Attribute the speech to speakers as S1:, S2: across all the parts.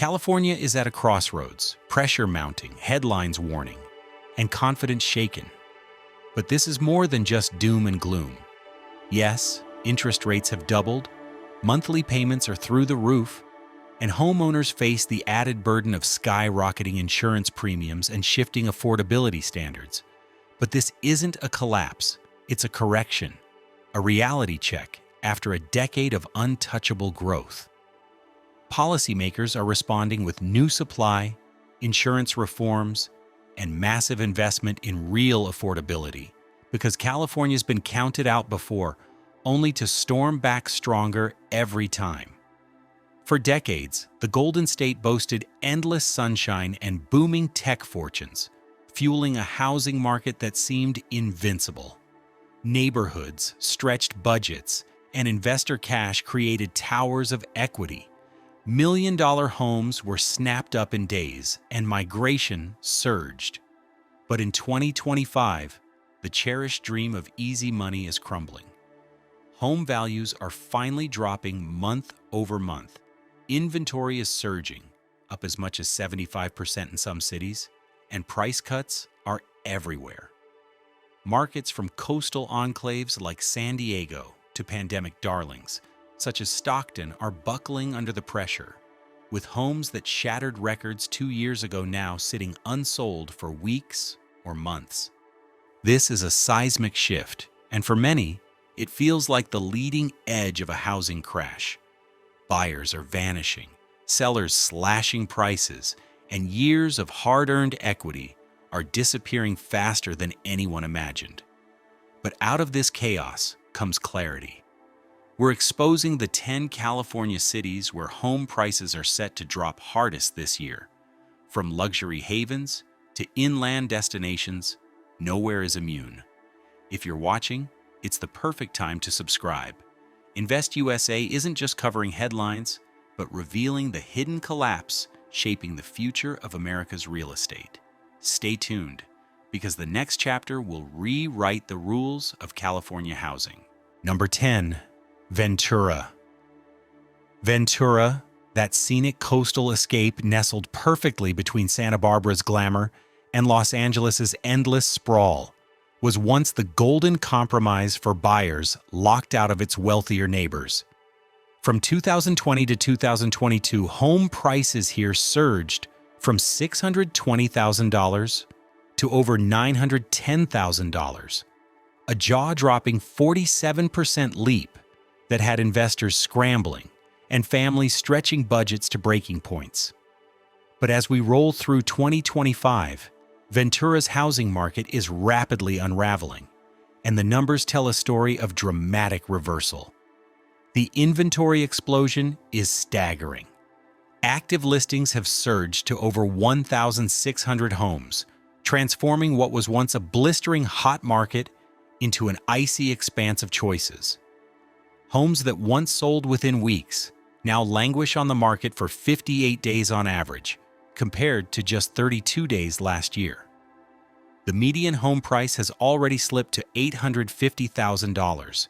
S1: California is at a crossroads, pressure mounting, headlines warning, and confidence shaken. But this is more than just doom and gloom. Yes, interest rates have doubled, monthly payments are through the roof, and homeowners face the added burden of skyrocketing insurance premiums and shifting affordability standards. But this isn't a collapse, it's a correction, a reality check after a decade of untouchable growth. Policymakers are responding with new supply, insurance reforms, and massive investment in real affordability, because California's been counted out before, only to storm back stronger every time. For decades, the Golden State boasted endless sunshine and booming tech fortunes, fueling a housing market that seemed invincible. Neighborhoods, stretched budgets, and investor cash created towers of equity. Million-dollar homes were snapped up in days, and migration surged. But in 2025, the cherished dream of easy money is crumbling. Home values are finally dropping month over month. Inventory is surging, up as much as 75% in some cities, and price cuts are everywhere. Markets from coastal enclaves like San Diego to pandemic darlings, such as Stockton, are buckling under the pressure, with homes that shattered records 2 years ago now sitting unsold for weeks or months. This is a seismic shift, and for many, it feels like the leading edge of a housing crash. Buyers are vanishing, sellers slashing prices, and years of hard-earned equity are disappearing faster than anyone imagined. But out of this chaos comes clarity. We're exposing the 10 California cities where home prices are set to drop hardest this year. From luxury havens to inland destinations, nowhere is immune. If you're watching, it's the perfect time to subscribe. Invest USA isn't just covering headlines, but revealing the hidden collapse shaping the future of America's real estate. Stay tuned, because the next chapter will rewrite the rules of California housing. Number 10. Ventura. Ventura, that scenic coastal escape nestled perfectly between Santa Barbara's glamour and Los Angeles' endless sprawl, was once the golden compromise for buyers locked out of its wealthier neighbors. From 2020 to 2022, home prices here surged from $620,000 to over $910,000, a jaw-dropping 47% leap that had investors scrambling and families stretching budgets to breaking points. But as we roll through 2025, Ventura's housing market is rapidly unraveling, and the numbers tell a story of dramatic reversal. The inventory explosion is staggering. Active listings have surged to over 1,600 homes, transforming what was once a blistering hot market into an icy expanse of choices. Homes that once sold within weeks now languish on the market for 58 days on average, compared to just 32 days last year. The median home price has already slipped to $850,000,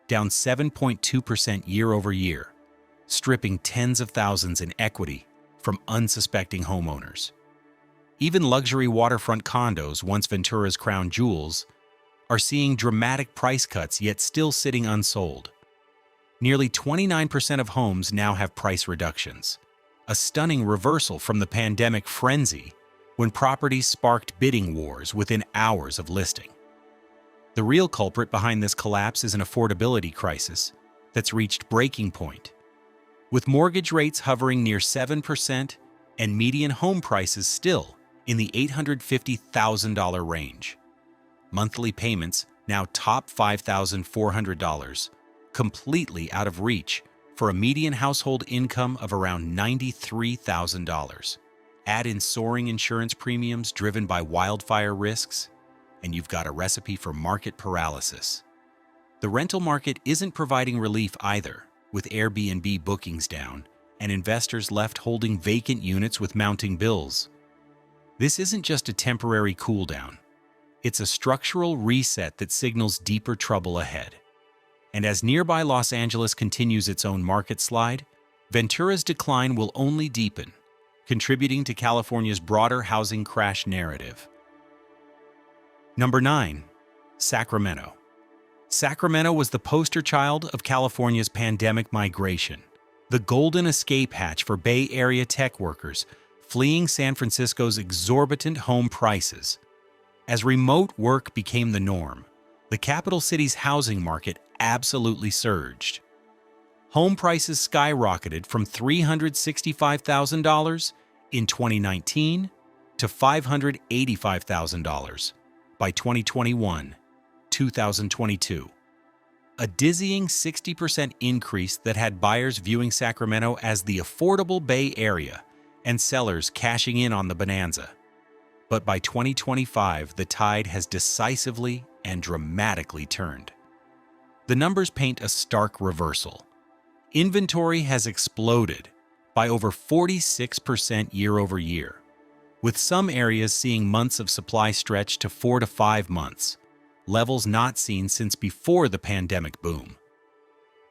S1: down 7.2% year over year, stripping tens of thousands in equity from unsuspecting homeowners. Even luxury waterfront condos, once Ventura's crown jewels, are seeing dramatic price cuts yet still sitting unsold. Nearly 29% of homes now have price reductions, a stunning reversal from the pandemic frenzy when properties sparked bidding wars within hours of listing. The real culprit behind this collapse is an affordability crisis that's reached breaking point. With mortgage rates hovering near 7% and median home prices still in the $850,000 range. Monthly payments now top $5,400, completely out of reach for a median household income of around $93,000. Add in soaring insurance premiums driven by wildfire risks, and you've got a recipe for market paralysis. The rental market isn't providing relief either, with Airbnb bookings down and investors left holding vacant units with mounting bills. This isn't just a temporary cool-down. It's a structural reset that signals deeper trouble ahead. And as nearby Los Angeles continues its own market slide, Ventura's decline will only deepen, contributing to California's broader housing crash narrative. Number 9. Sacramento. Sacramento was the poster child of California's pandemic migration, the golden escape hatch for Bay Area tech workers fleeing San Francisco's exorbitant home prices. As remote work became the norm, the capital city's housing market absolutely surged. Home prices skyrocketed from $365,000 in 2019 to $585,000 by 2022. A dizzying 60% increase that had buyers viewing Sacramento as the affordable Bay Area and sellers cashing in on the bonanza. But by 2025, the tide has decisively and dramatically turned. The numbers paint a stark reversal. Inventory has exploded by over 46% year over year, with some areas seeing months of supply stretch to 4 to 5 months, levels not seen since before the pandemic boom.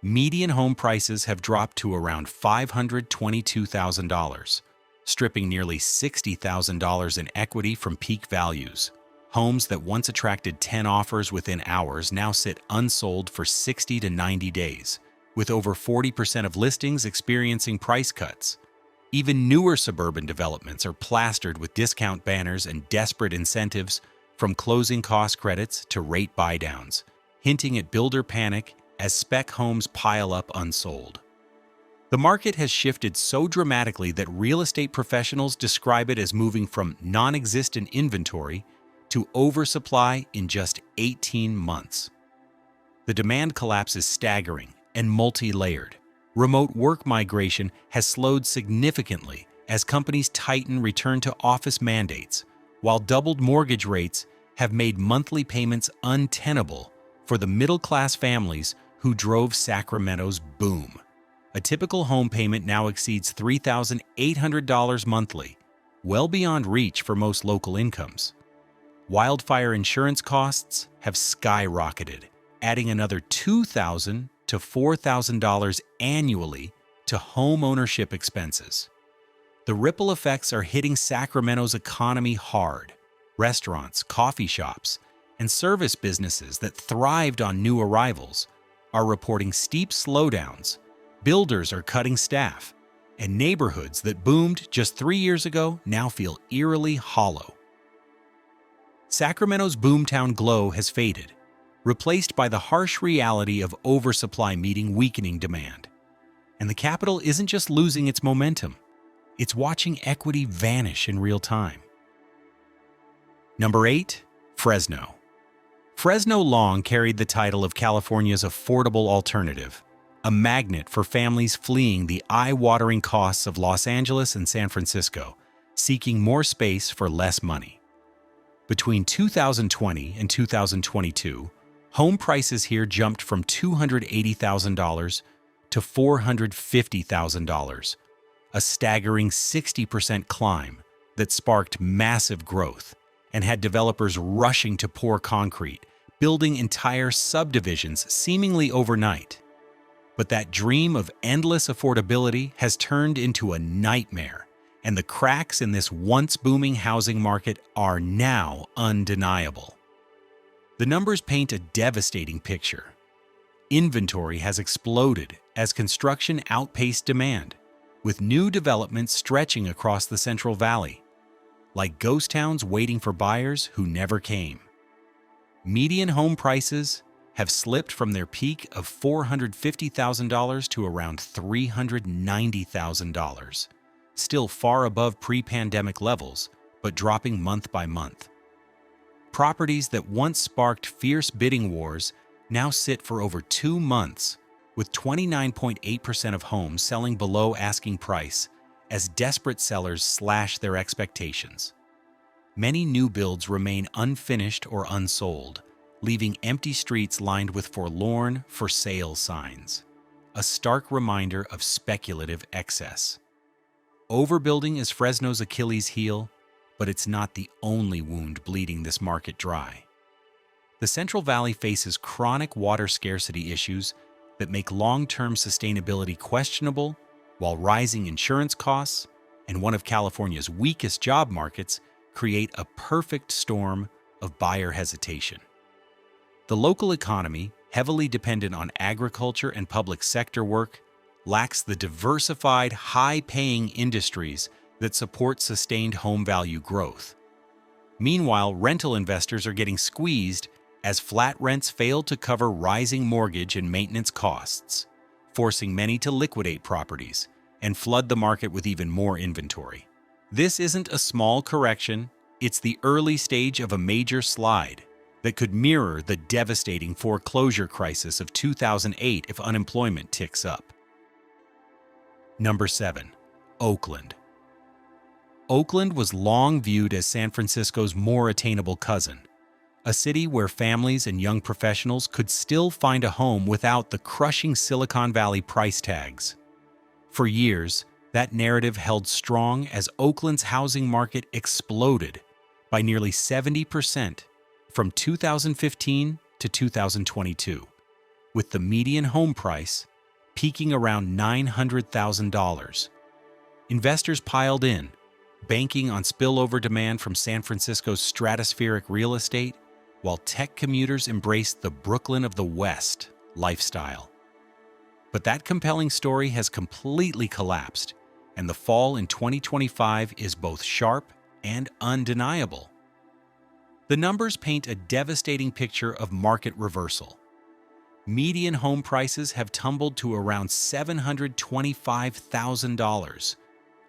S1: Median home prices have dropped to around $522,000, stripping nearly $60,000 in equity from peak values. Homes that once attracted 10 offers within hours now sit unsold for 60 to 90 days, with over 40% of listings experiencing price cuts. Even newer suburban developments are plastered with discount banners and desperate incentives, from closing cost credits to rate buydowns, hinting at builder panic as spec homes pile up unsold. The market has shifted so dramatically that real estate professionals describe it as moving from non-existent inventory to oversupply in just 18 months. The demand collapse is staggering and multi-layered. Remote work migration has slowed significantly as companies tighten return-to-office mandates, while doubled mortgage rates have made monthly payments untenable for the middle-class families who drove Sacramento's boom. A typical home payment now exceeds $3,800 monthly, well beyond reach for most local incomes. Wildfire insurance costs have skyrocketed, adding another $2,000 to $4,000 annually to home ownership expenses. The ripple effects are hitting Sacramento's economy hard. Restaurants, coffee shops, and service businesses that thrived on new arrivals are reporting steep slowdowns. Builders are cutting staff, and neighborhoods that boomed just 3 years ago now feel eerily hollow. Sacramento's boomtown glow has faded, replaced by the harsh reality of oversupply meeting weakening demand. And the capital isn't just losing its momentum, it's watching equity vanish in real time. Number 8. Fresno. Fresno long carried the title of California's affordable alternative, a magnet for families fleeing the eye-watering costs of Los Angeles and San Francisco, seeking more space for less money. Between 2020 and 2022, home prices here jumped from $280,000 to $450,000, a staggering 60% climb that sparked massive growth and had developers rushing to pour concrete, building entire subdivisions seemingly overnight. But that dream of endless affordability has turned into a nightmare, and the cracks in this once booming housing market are now undeniable. The numbers paint a devastating picture. Inventory has exploded as construction outpaced demand, with new developments stretching across the Central Valley, like ghost towns waiting for buyers who never came. Median home prices have slipped from their peak of $450,000 to around $390,000, still far above pre-pandemic levels, but dropping month by month. Properties that once sparked fierce bidding wars now sit for over 2 months, with 29.8% of homes selling below asking price as desperate sellers slash their expectations. Many new builds remain unfinished or unsold, leaving empty streets lined with forlorn for sale signs, a stark reminder of speculative excess. Overbuilding is Fresno's Achilles heel, but it's not the only wound bleeding this market dry. The Central Valley faces chronic water scarcity issues that make long-term sustainability questionable, while rising insurance costs and one of California's weakest job markets create a perfect storm of buyer hesitation. The local economy, heavily dependent on agriculture and public sector work, lacks the diversified, high-paying industries that support sustained home value growth. Meanwhile, rental investors are getting squeezed as flat rents fail to cover rising mortgage and maintenance costs, forcing many to liquidate properties and flood the market with even more inventory. This isn't a small correction, it's the early stage of a major slide that could mirror the devastating foreclosure crisis of 2008 if unemployment ticks up. Number 7. Oakland. Oakland was long viewed as San Francisco's more attainable cousin, a city where families and young professionals could still find a home without the crushing Silicon Valley price tags. For years, that narrative held strong as Oakland's housing market exploded by nearly 70% from 2015 to 2022, with the median home price peaking around $900,000. Investors piled in, banking on spillover demand from San Francisco's stratospheric real estate, while tech commuters embraced the Brooklyn of the West lifestyle. But that compelling story has completely collapsed, and the fall in 2025 is both sharp and undeniable. The numbers paint a devastating picture of market reversal. Median home prices have tumbled to around $725,000,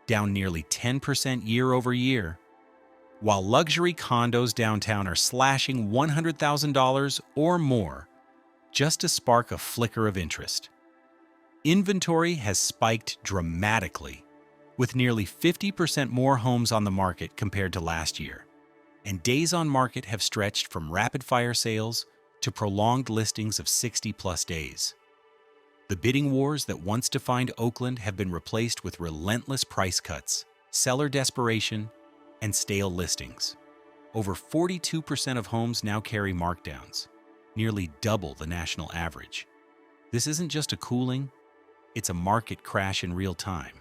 S1: down nearly 10% year over year, while luxury condos downtown are slashing $100,000 or more just to spark a flicker of interest. Inventory has spiked dramatically, with nearly 50% more homes on the market compared to last year, and days on market have stretched from rapid-fire sales to prolonged listings of 60-plus days. The bidding wars that once defined Oakland have been replaced with relentless price cuts, seller desperation, and stale listings. Over 42% of homes now carry markdowns, nearly double the national average. This isn't just a cooling, it's a market crash in real time.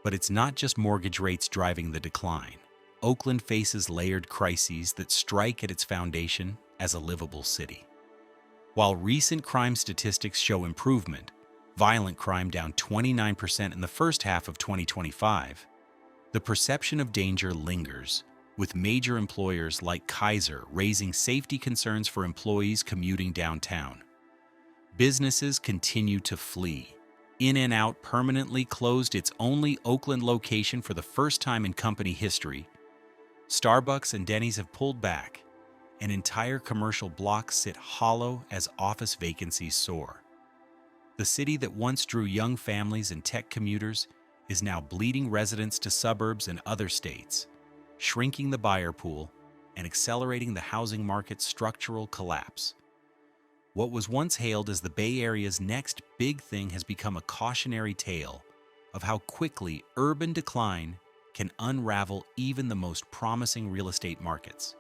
S1: But it's not just mortgage rates driving the decline. Oakland faces layered crises that strike at its foundation as a livable city. While recent crime statistics show improvement, violent crime down 29% in the first half of 2025, the perception of danger lingers, with major employers like Kaiser raising safety concerns for employees commuting downtown. Businesses continue to flee. In-N-Out permanently closed its only Oakland location for the first time in company history. Starbucks and Denny's have pulled back, and entire commercial blocks sit hollow as office vacancies soar. The city that once drew young families and tech commuters is now bleeding residents to suburbs and other states, shrinking the buyer pool and accelerating the housing market's structural collapse. What was once hailed as the Bay Area's next big thing has become a cautionary tale of how quickly urban decline can unravel even the most promising real estate markets.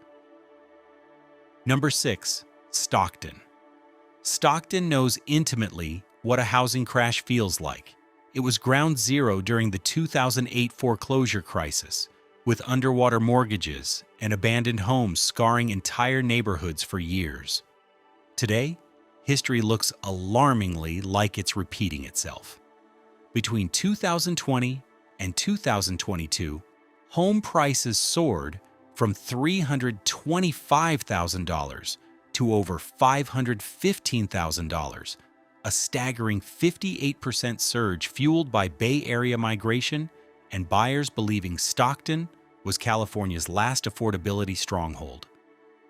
S1: Number 6. Stockton. Stockton knows intimately what a housing crash feels like. It was ground zero during the 2008 foreclosure crisis, with underwater mortgages and abandoned homes scarring entire neighborhoods for years. Today, history looks alarmingly like it's repeating itself. Between 2020 and 2022, home prices soared from $325,000 to over $515,000, a staggering 58% surge fueled by Bay Area migration and buyers believing Stockton was California's last affordability stronghold.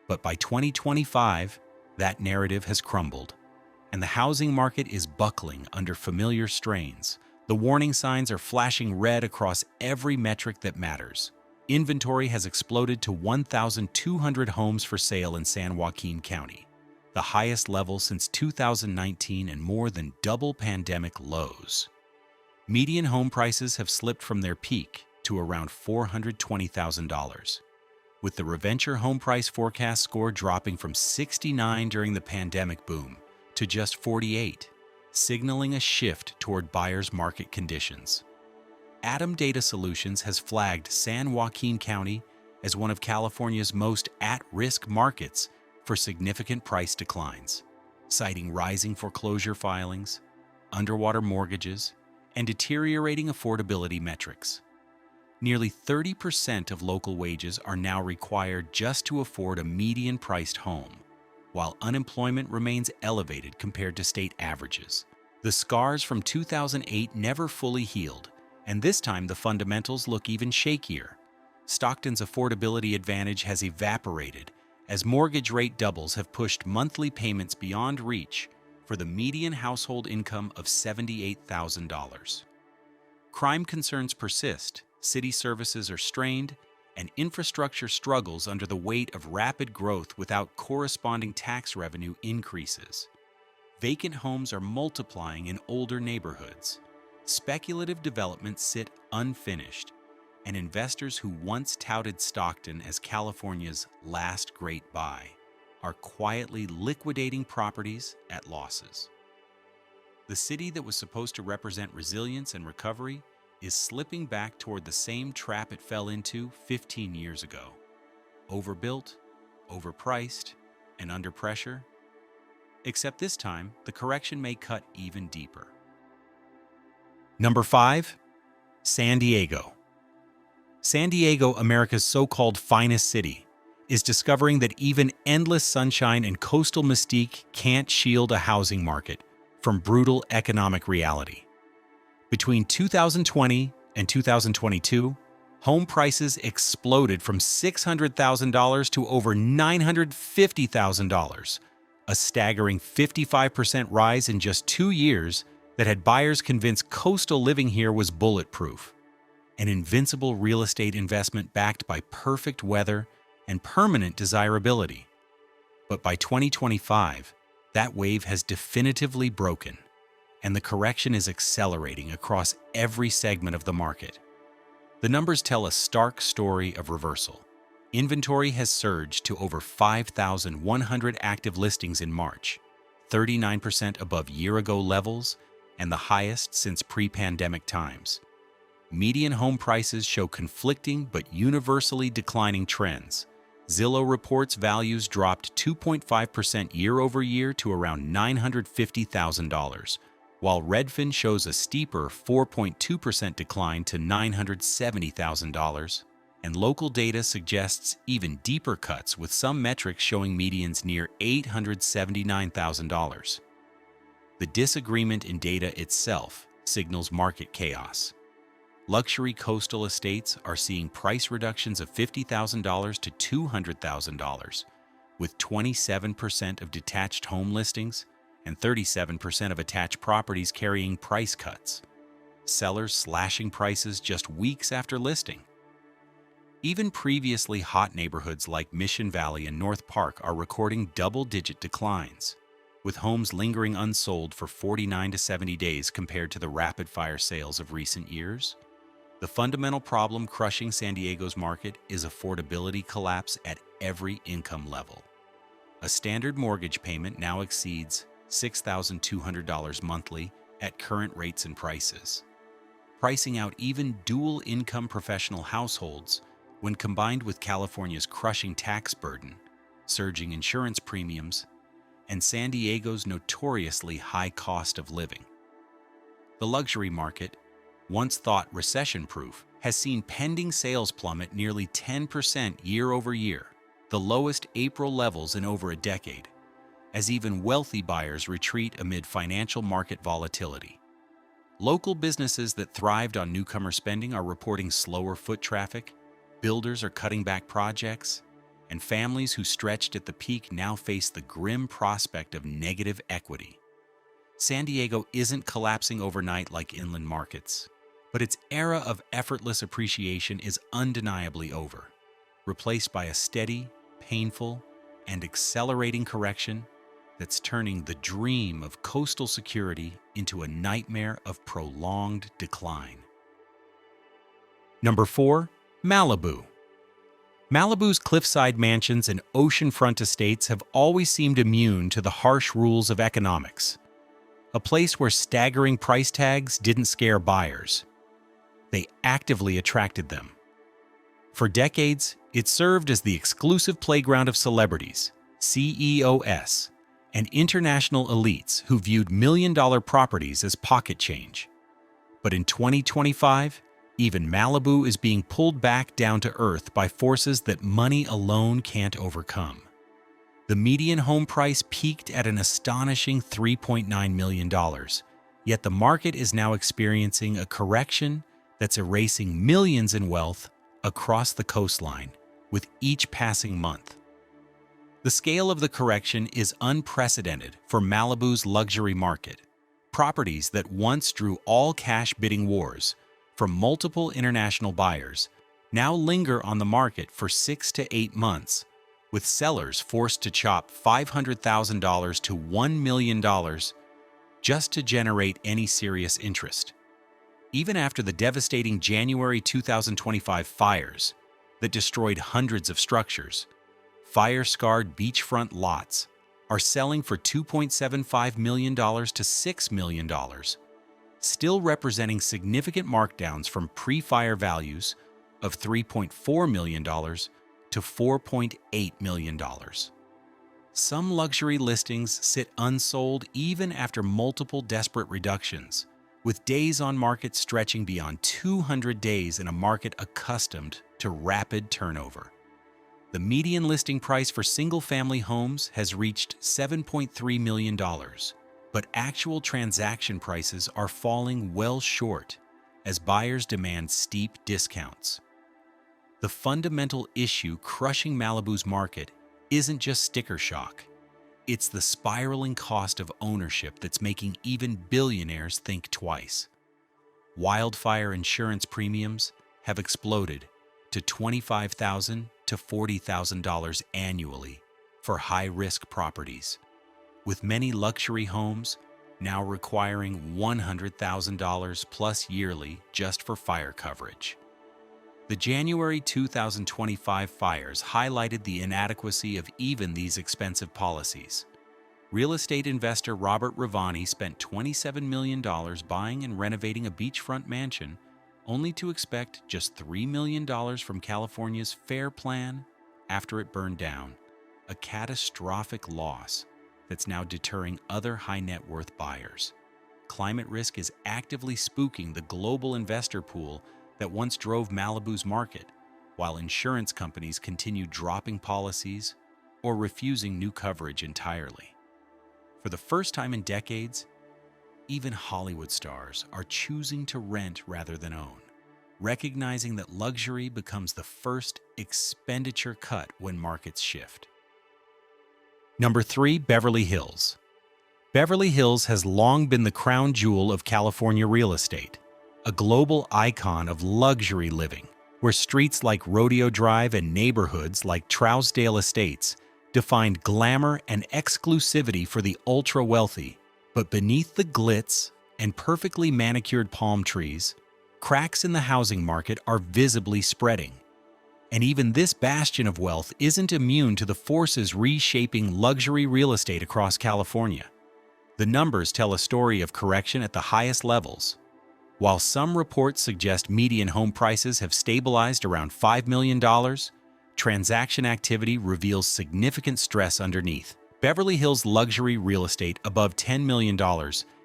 S1: But by 2025, that narrative has crumbled, and the housing market is buckling under familiar strains. The warning signs are flashing red across every metric that matters. Inventory has exploded to 1,200 homes for sale in San Joaquin County, the highest level since 2019 and more than double pandemic lows. Median home prices have slipped from their peak to around $420,000, with the Reventure home price forecast score dropping from 69 during the pandemic boom to just 48, signaling a shift toward buyers' market conditions. Atom Data Solutions has flagged San Joaquin County as one of California's most at-risk markets for significant price declines, citing rising foreclosure filings, underwater mortgages, and deteriorating affordability metrics. Nearly 30% of local wages are now required just to afford a median-priced home, while unemployment remains elevated compared to state averages. The scars from 2008 never fully healed, and this time the fundamentals look even shakier. Stockton's affordability advantage has evaporated as mortgage rate doubles have pushed monthly payments beyond reach for the median household income of $78,000. Crime concerns persist, city services are strained, and infrastructure struggles under the weight of rapid growth without corresponding tax revenue increases. Vacant homes are multiplying in older neighborhoods. Speculative developments sit unfinished, and investors who once touted Stockton as California's last great buy are quietly liquidating properties at losses. The city that was supposed to represent resilience and recovery is slipping back toward the same trap it fell into 15 years ago. Overbuilt, overpriced, and under pressure. Except this time, the correction may cut even deeper. Number 5. San Diego. San Diego, America's so-called finest city, is discovering that even endless sunshine and coastal mystique can't shield a housing market from brutal economic reality. Between 2020 and 2022, home prices exploded from $600,000 to over $950,000, a staggering 55% rise in just 2 years that had buyers convinced coastal living here was bulletproof, an invincible real estate investment backed by perfect weather and permanent desirability. But by 2025, that wave has definitively broken, and the correction is accelerating across every segment of the market. The numbers tell a stark story of reversal. Inventory has surged to over 5,100 active listings in March, 39% above year-ago levels and the highest since pre-pandemic times. Median home prices show conflicting but universally declining trends. Zillow reports values dropped 2.5% year-over-year to around $950,000, while Redfin shows a steeper 4.2% decline to $970,000, and local data suggests even deeper cuts, with some metrics showing medians near $879,000. The disagreement in data itself signals market chaos. Luxury coastal estates are seeing price reductions of $50,000 to $200,000, with 27% of detached home listings and 37% of attached properties carrying price cuts. Sellers slashing prices just weeks after listing. Even previously hot neighborhoods like Mission Valley and North Park are recording double-digit declines, with homes lingering unsold for 49 to 70 days compared to the rapid-fire sales of recent years. The fundamental problem crushing San Diego's market is affordability collapse at every income level. A standard mortgage payment now exceeds $6,200 monthly at current rates and prices, pricing out even dual-income professional households when combined with California's crushing tax burden, surging insurance premiums, and San Diego's notoriously high cost of living. The luxury market, once thought recession-proof, has seen pending sales plummet nearly 10% year-over-year, the lowest April levels in over a decade, as even wealthy buyers retreat amid financial market volatility. Local businesses that thrived on newcomer spending are reporting slower foot traffic, builders are cutting back projects, and families who stretched at the peak now face the grim prospect of negative equity. San Diego isn't collapsing overnight like inland markets, but its era of effortless appreciation is undeniably over, replaced by a steady, painful, and accelerating correction that's turning the dream of coastal security into a nightmare of prolonged decline. Number 4. Malibu. Malibu's cliffside mansions and oceanfront estates have always seemed immune to the harsh rules of economics, a place where staggering price tags didn't scare buyers. they actively attracted them. For decades, it served as the exclusive playground of celebrities, CEOs, and international elites who viewed million-dollar properties as pocket change. But in 2025, even Malibu is being pulled back down to earth by forces that money alone can't overcome. The median home price peaked at an astonishing $3.9 million, yet the market is now experiencing a correction that's erasing millions in wealth across the coastline with each passing month. The scale of the correction is unprecedented for Malibu's luxury market. Properties that once drew all cash bidding wars from multiple international buyers now linger on the market for 6 to 8 months, with sellers forced to chop $500,000 to $1 million just to generate any serious interest. Even after the devastating January 2025 fires that destroyed hundreds of structures, fire-scarred beachfront lots are selling for $2.75 million to $6 million, still representing significant markdowns from pre-fire values of $3.4 million to $4.8 million. Some luxury listings sit unsold even after multiple desperate reductions, with days on market stretching beyond 200 days in a market accustomed to rapid turnover. The median listing price for single-family homes has reached $7.3 million, but actual transaction prices are falling well short as buyers demand steep discounts. The fundamental issue crushing Malibu's market isn't just sticker shock. It's the spiraling cost of ownership that's making even billionaires think twice. Wildfire insurance premiums have exploded to $25,000 to $40,000 annually for high-risk properties, with many luxury homes now requiring $100,000 plus yearly just for fire coverage. The January 2025 fires highlighted the inadequacy of even these expensive policies. Real estate investor Robert Ravani spent $27 million buying and renovating a beachfront mansion, only to expect just $3 million from California's FAIR Plan after it burned down, a catastrophic loss that's now deterring other high-net-worth buyers. Climate risk is actively spooking the global investor pool that once drove Malibu's market, while insurance companies continue dropping policies or refusing new coverage entirely. For the first time in decades, even Hollywood stars are choosing to rent rather than own, recognizing that luxury becomes the first expenditure cut when markets shift. Number 3, Beverly Hills. Beverly Hills has long been the crown jewel of California real estate, a global icon of luxury living, where streets like Rodeo Drive and neighborhoods like Trousdale Estates defined glamour and exclusivity for the ultra-wealthy. But beneath the glitz and perfectly manicured palm trees, cracks in the housing market are visibly spreading. And even this bastion of wealth isn't immune to the forces reshaping luxury real estate across California. The numbers tell a story of correction at the highest levels. While some reports suggest median home prices have stabilized around $5 million, transaction activity reveals significant stress underneath. Beverly Hills luxury real estate above $10 million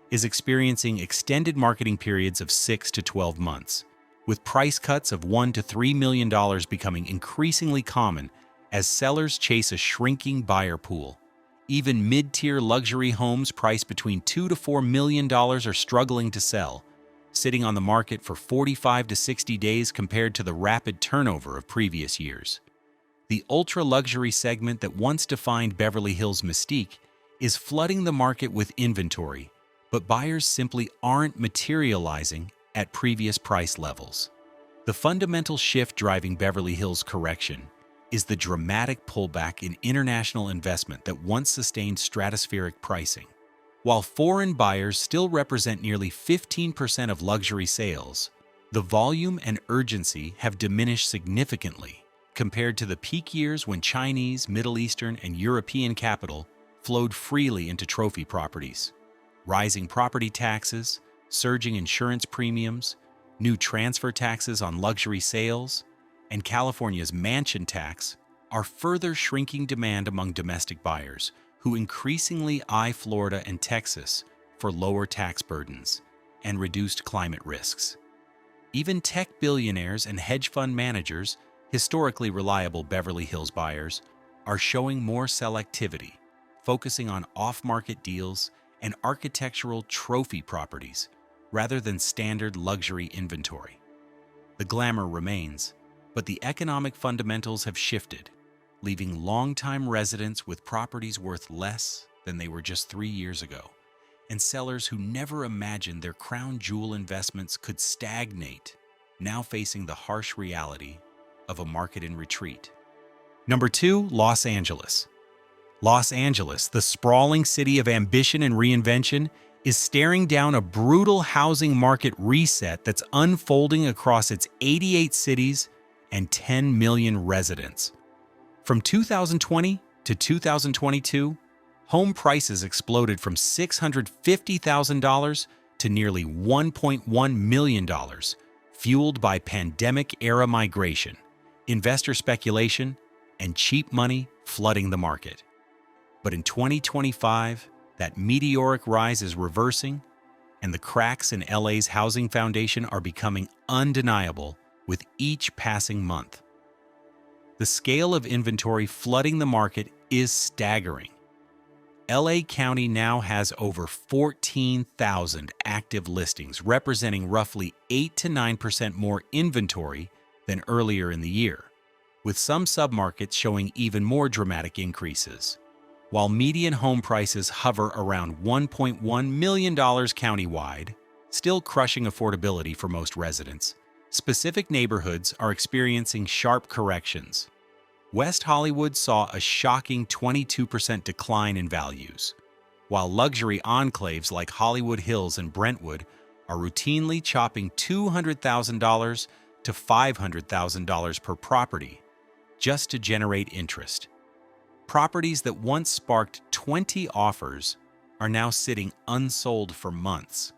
S1: is experiencing extended marketing periods of 6 to 12 months, with price cuts of $1 to $3 million becoming increasingly common as sellers chase a shrinking buyer pool. Even mid-tier luxury homes priced between $2 to $4 million are struggling to sell, sitting on the market for 45 to 60 days compared to the rapid turnover of previous years. The ultra-luxury segment that once defined Beverly Hills' mystique is flooding the market with inventory, but buyers simply aren't materializing at previous price levels. The fundamental shift driving Beverly Hills' correction is the dramatic pullback in international investment that once sustained stratospheric pricing. While foreign buyers still represent nearly 15% of luxury sales, the volume and urgency have diminished significantly compared to the peak years when Chinese, Middle Eastern, and European capital flowed freely into trophy properties. Rising property taxes, surging insurance premiums, New transfer taxes on luxury sales and California's mansion tax are further shrinking demand among domestic buyers who increasingly eye Florida and Texas for lower tax burdens and reduced climate risks. Even tech billionaires and hedge fund managers, historically reliable Beverly Hills buyers, are showing more selectivity, focusing on off-market deals and architectural trophy properties rather than standard luxury inventory. The glamour remains, but the economic fundamentals have shifted, leaving longtime residents with properties worth less than they were just 3 years ago, and sellers who never imagined their crown jewel investments could stagnate, now facing the harsh reality of a market in retreat. Number 2, Los Angeles. Los Angeles, the sprawling city of ambition and reinvention, is staring down a brutal housing market reset that's unfolding across its 88 cities and 10 million residents. From 2020 to 2022, home prices exploded from $650,000 to nearly $1.1 million, fueled by pandemic-era migration, investor speculation, and cheap money flooding the market. But in 2025, that meteoric rise is reversing, and the cracks in LA's housing foundation are becoming undeniable with each passing month. The scale of inventory flooding the market is staggering. LA County now has over 14,000 active listings, representing roughly 8 to 9% more inventory than earlier in the year, with some submarkets showing even more dramatic increases. While median home prices hover around $1.1 million countywide, still crushing affordability for most residents, specific neighborhoods are experiencing sharp corrections. West Hollywood saw a shocking 22% decline in values, while luxury enclaves like Hollywood Hills and Brentwood are routinely chopping $200,000 to $500,000 per property just to generate interest. Properties that once sparked 20 offers are now sitting unsold for months,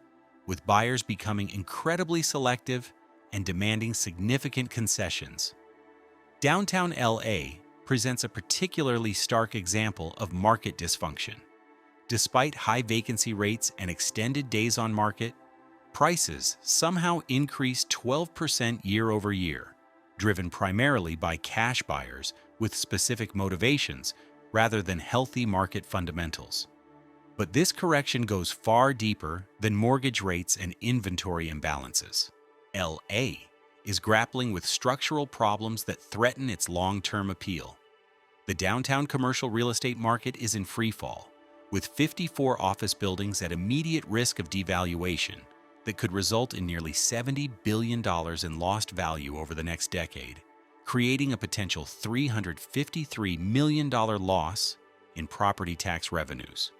S1: with buyers becoming incredibly selective and demanding significant concessions. Downtown LA presents a particularly stark example of market dysfunction. Despite high vacancy rates and extended days on market, prices somehow increased 12% year over year, driven primarily by cash buyers with specific motivations rather than healthy market fundamentals. But this correction goes far deeper than mortgage rates and inventory imbalances. LA is grappling with structural problems that threaten its long-term appeal. The downtown commercial real estate market is in freefall, with 54 office buildings at immediate risk of devaluation that could result in nearly $70 billion in lost value over the next decade, creating a potential $353 million loss in property tax revenues.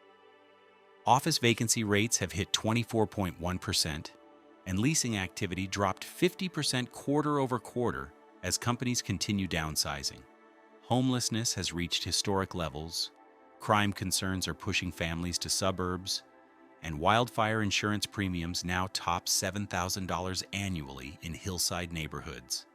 S1: Office vacancy rates have hit 24.1%, and leasing activity dropped 50% quarter over quarter as companies continue downsizing. Homelessness has reached historic levels, crime concerns are pushing families to suburbs, and wildfire insurance premiums now top $7,000 annually in hillside neighborhoods.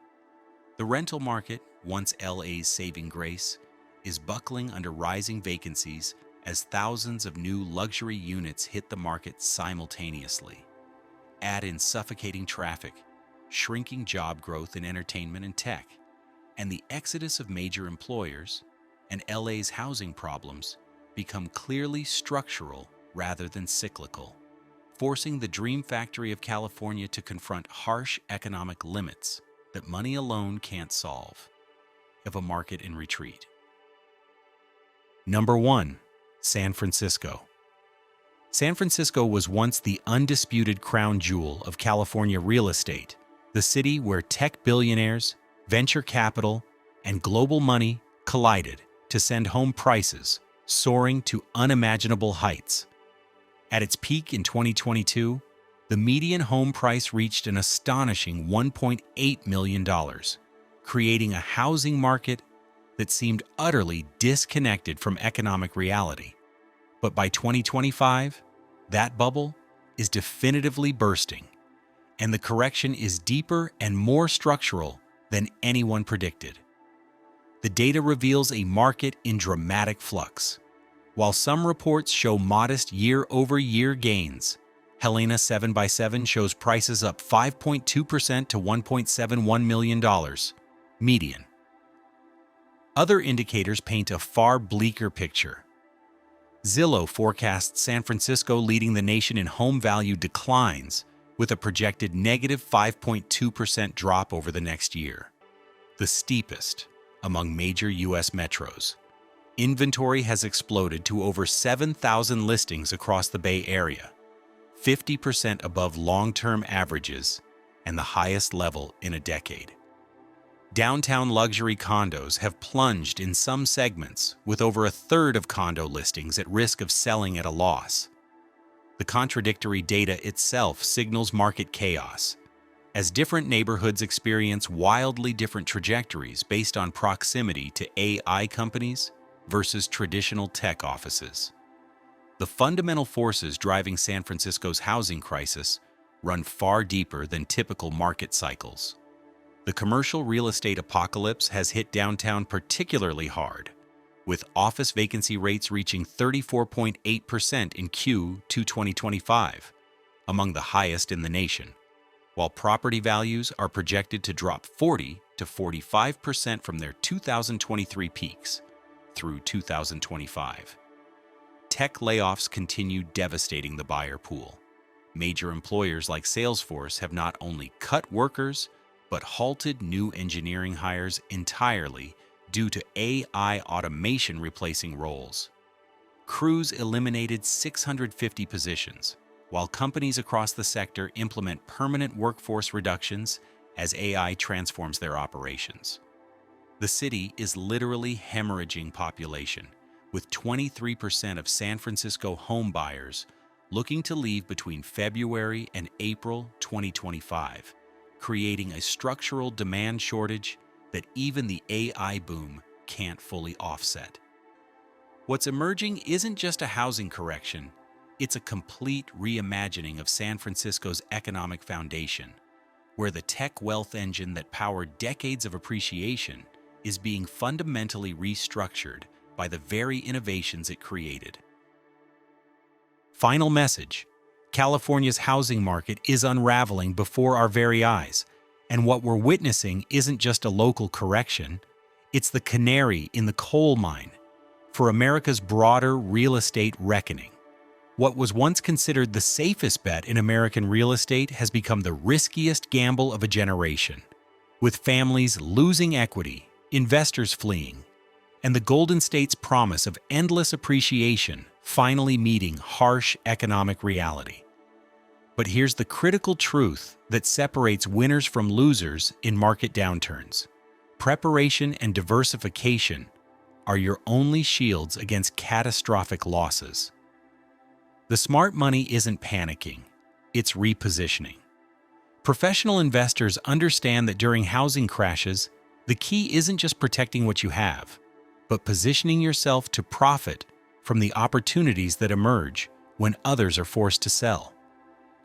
S1: The rental market, once LA's saving grace, is buckling under rising vacancies as thousands of new luxury units hit the market simultaneously. Add in suffocating traffic, shrinking job growth in entertainment and tech, and the exodus of major employers, and LA's housing problems become clearly structural rather than cyclical, forcing the dream factory of California to confront harsh economic limits that money alone can't solve, of a market in retreat. Number 1, San Francisco. San Francisco was once the undisputed crown jewel of California real estate, the city where tech billionaires, venture capital, and global money collided to send home prices soaring to unimaginable heights. At its peak in 2022, the median home price reached an astonishing $1.8 million, creating a housing market that seemed utterly disconnected from economic reality. But by 2025, that bubble is definitively bursting, and the correction is deeper and more structural than anyone predicted. The data reveals a market in dramatic flux. While some reports show modest year-over-year gains, Helena 7x7 shows prices up 5.2% to $1.71 million, median. Other indicators paint a far bleaker picture. Zillow forecasts San Francisco leading the nation in home value declines, with a projected negative 5.2% drop over the next year, the steepest among major U.S. metros. Inventory has exploded to over 7,000 listings across the Bay Area, 50% above long-term averages and the highest level in a decade. Downtown luxury condos have plunged in some segments, with over a third of condo listings at risk of selling at a loss. The contradictory data itself signals market chaos, as different neighborhoods experience wildly different trajectories based on proximity to AI companies versus traditional tech offices. The fundamental forces driving San Francisco's housing crisis run far deeper than typical market cycles. The commercial real estate apocalypse has hit downtown particularly hard, with office vacancy rates reaching 34.8% in Q2 2025, among the highest in the nation, while property values are projected to drop 40 to 45% from their 2023 peaks through 2025. Tech layoffs continue devastating the buyer pool. Major employers like Salesforce have not only cut workers, but halted new engineering hires entirely due to AI automation replacing roles. Cruise eliminated 650 positions, while companies across the sector implement permanent workforce reductions as AI transforms their operations. The city is literally hemorrhaging population, with 23% of San Francisco home buyers looking to leave between February and April 2025, creating a structural demand shortage that even the AI boom can't fully offset. What's emerging isn't just a housing correction, it's a complete reimagining of San Francisco's economic foundation, where the tech wealth engine that powered decades of appreciation is being fundamentally restructured by the very innovations it created. Final message: California's housing market is unraveling before our very eyes, and what we're witnessing isn't just a local correction, it's the canary in the coal mine for America's broader real estate reckoning. What was once considered the safest bet in American real estate has become the riskiest gamble of a generation, with families losing equity, investors fleeing, and the Golden State's promise of endless appreciation finally meeting harsh economic reality. But here's the critical truth that separates winners from losers in market downturns. Preparation and diversification are your only shields against catastrophic losses. The smart money isn't panicking, it's repositioning. Professional investors understand that during housing crashes, the key isn't just protecting what you have, but positioning yourself to profit from the opportunities that emerge when others are forced to sell.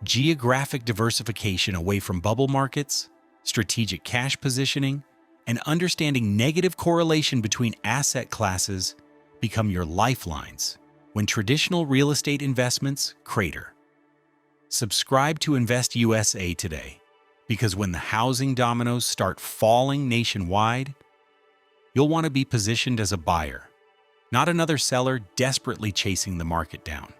S1: Geographic diversification away from bubble markets, strategic cash positioning, and understanding negative correlation between asset classes become your lifelines when traditional real estate investments crater. Subscribe to Invest USA today, because when the housing dominoes start falling nationwide, you'll want to be positioned as a buyer, not another seller desperately chasing the market down.